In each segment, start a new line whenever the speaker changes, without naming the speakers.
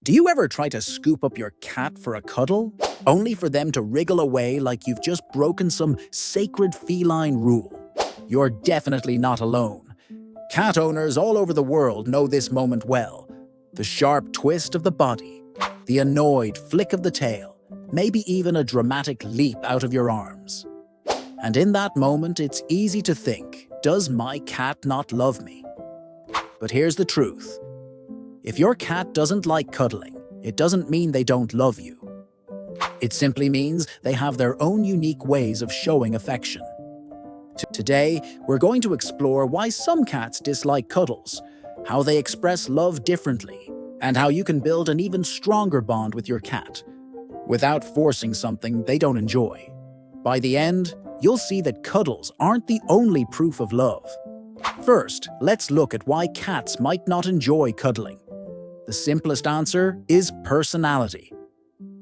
Do you ever try to scoop up your cat for a cuddle, only for them to wriggle away like you've just broken some sacred feline rule? You're definitely not alone. Cat owners all over the world know this moment well. The sharp twist of the body, the annoyed flick of the tail, maybe even a dramatic leap out of your arms. And in that moment, it's easy to think, does my cat not love me? But here's the truth. If your cat doesn't like cuddling, it doesn't mean they don't love you. It simply means they have their own unique ways of showing affection. Today, we're going to explore why some cats dislike cuddles, how they express love differently, and how you can build an even stronger bond with your cat without forcing something they don't enjoy. By the end, you'll see that cuddles aren't the only proof of love. First, let's look at why cats might not enjoy cuddling. The simplest answer is personality.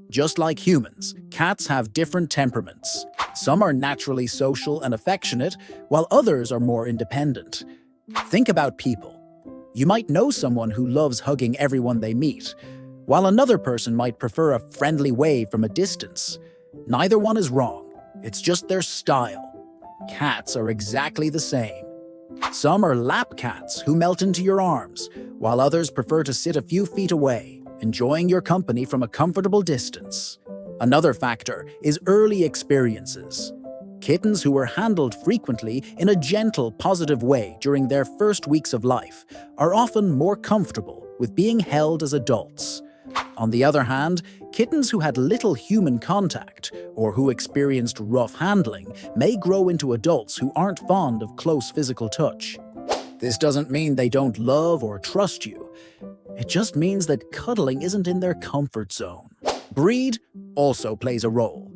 Just like humans, cats have different temperaments. Some are naturally social and affectionate, while others are more independent. Think about people. You might know someone who loves hugging everyone they meet, while another person might prefer a friendly wave from a distance. Neither one is wrong. It's just their style. Cats are exactly the same. Some are lap cats who melt into your arms, while others prefer to sit a few feet away, enjoying your company from a comfortable distance. Another factor is early experiences. Kittens who were handled frequently in a gentle, positive way during their first weeks of life are often more comfortable with being held as adults. On the other hand, kittens who had little human contact or who experienced rough handling may grow into adults who aren't fond of close physical touch. This doesn't mean they don't love or trust you. It just means that cuddling isn't in their comfort zone. Breed also plays a role.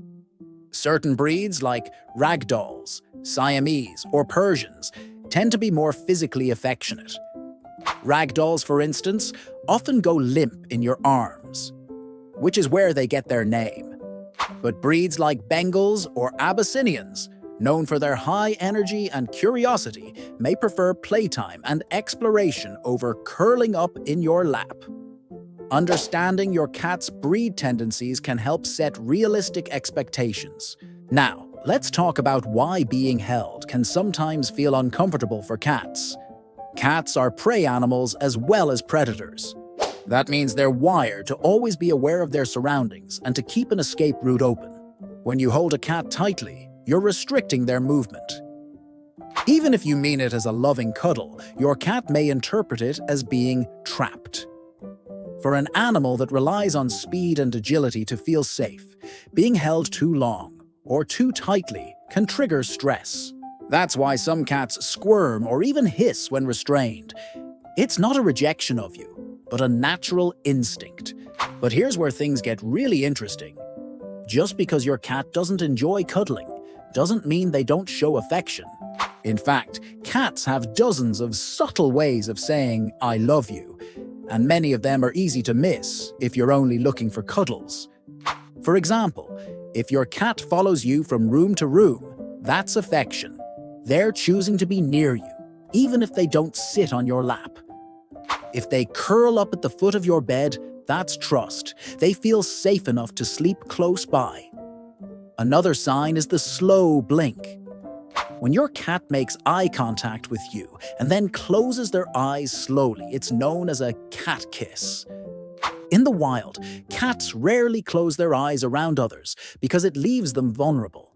Certain breeds like ragdolls, Siamese, or Persians tend to be more physically affectionate. Ragdolls, for instance, often go limp in your arms, which is where they get their name. But breeds like Bengals or Abyssinians, known for their high energy and curiosity, may prefer playtime and exploration over curling up in your lap. Understanding your cat's breed tendencies can help set realistic expectations. Now, let's talk about why being held can sometimes feel uncomfortable for cats. Cats are prey animals as well as predators. That means they're wired to always be aware of their surroundings and to keep an escape route open. When you hold a cat tightly, you're restricting their movement. Even if you mean it as a loving cuddle, your cat may interpret it as being trapped. For an animal that relies on speed and agility to feel safe, being held too long or too tightly can trigger stress. That's why some cats squirm or even hiss when restrained. It's not a rejection of you, but a natural instinct. But here's where things get really interesting. Just because your cat doesn't enjoy cuddling doesn't mean they don't show affection. In fact, cats have dozens of subtle ways of saying, "I love you," and many of them are easy to miss if you're only looking for cuddles. For example, if your cat follows you from room to room, that's affection. They're choosing to be near you, even if they don't sit on your lap. If they curl up at the foot of your bed, that's trust. They feel safe enough to sleep close by. Another sign is the slow blink. When your cat makes eye contact with you and then closes their eyes slowly, it's known as a cat kiss. In the wild, cats rarely close their eyes around others because it leaves them vulnerable.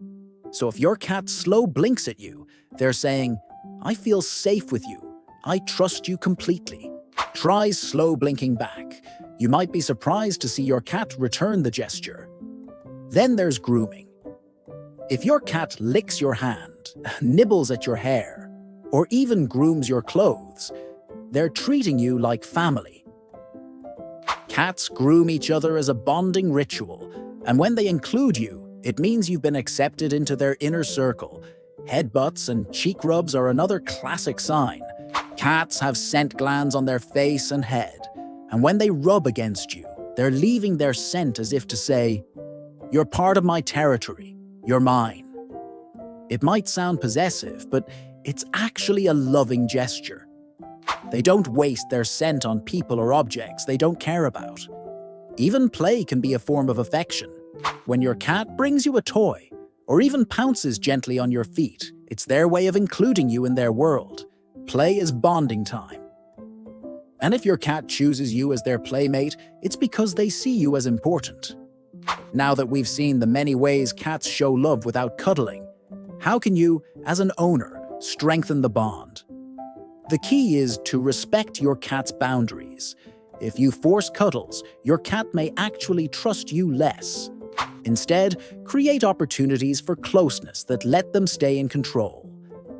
So if your cat slow blinks at you, they're saying, "I feel safe with you. I trust you completely." Try slow blinking back. You might be surprised to see your cat return the gesture. Then there's grooming. If your cat licks your hand, nibbles at your hair, or even grooms your clothes, they're treating you like family. Cats groom each other as a bonding ritual, and when they include you, it means you've been accepted into their inner circle. Headbutts and cheek rubs are another classic sign. Cats have scent glands on their face and head, and when they rub against you, they're leaving their scent as if to say, "You're part of my territory. You're mine." It might sound possessive, but it's actually a loving gesture. They don't waste their scent on people or objects they don't care about. Even play can be a form of affection. When your cat brings you a toy, or even pounces gently on your feet, it's their way of including you in their world. Play is bonding time. And if your cat chooses you as their playmate, it's because they see you as important. Now that we've seen the many ways cats show love without cuddling, how can you, as an owner, strengthen the bond? The key is to respect your cat's boundaries. If you force cuddles, your cat may actually trust you less. Instead, create opportunities for closeness that let them stay in control.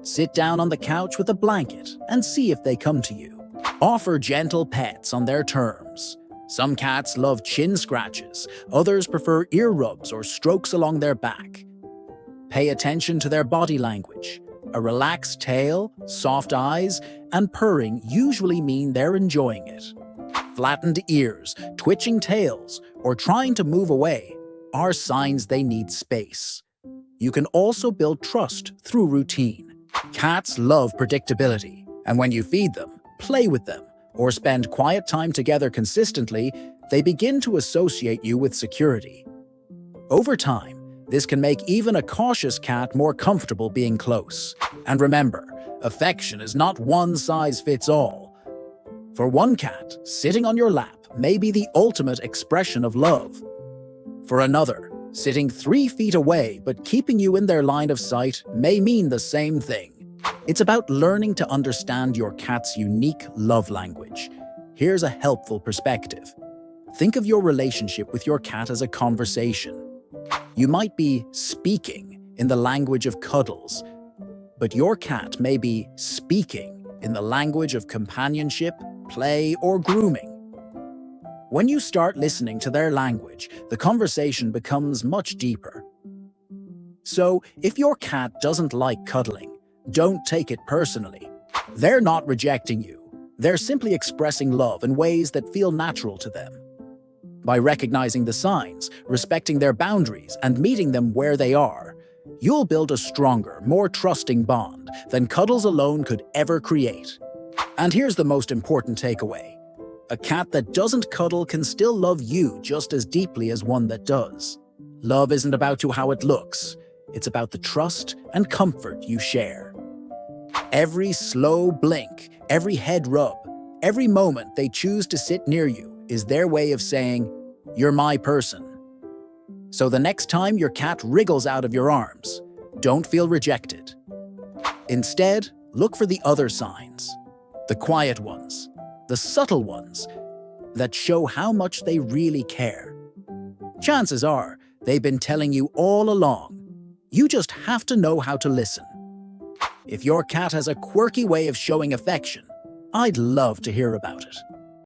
Sit down on the couch with a blanket and see if they come to you. Offer gentle pets on their terms. Some cats love chin scratches, others prefer ear rubs or strokes along their back. Pay attention to their body language. A relaxed tail, soft eyes, and purring usually mean they're enjoying it. Flattened ears, twitching tails, or trying to move away are signs they need space. You can also build trust through routine. Cats love predictability, and when you feed them, play with them, or spend quiet time together consistently, they begin to associate you with security. Over time, this can make even a cautious cat more comfortable being close. And remember, affection is not one size fits all. For one cat, sitting on your lap may be the ultimate expression of love. For another, sitting 3 feet away but keeping you in their line of sight may mean the same thing. It's about learning to understand your cat's unique love language. Here's a helpful perspective. Think of your relationship with your cat as a conversation. You might be speaking in the language of cuddles, but your cat may be speaking in the language of companionship, play, or grooming. When you start listening to their language, the conversation becomes much deeper. So, if your cat doesn't like cuddling, don't take it personally. They're not rejecting you. They're simply expressing love in ways that feel natural to them. By recognizing the signs, respecting their boundaries, and meeting them where they are, you'll build a stronger, more trusting bond than cuddles alone could ever create. And here's the most important takeaway. A cat that doesn't cuddle can still love you just as deeply as one that does. Love isn't about how it looks. It's about the trust and comfort you share. Every slow blink, every head rub, every moment they choose to sit near you is their way of saying, "You're my person." So the next time your cat wriggles out of your arms, don't feel rejected. Instead, look for the other signs, the quiet ones, the subtle ones that show how much they really care. Chances are they've been telling you all along. You just have to know how to listen. If your cat has a quirky way of showing affection, I'd love to hear about it.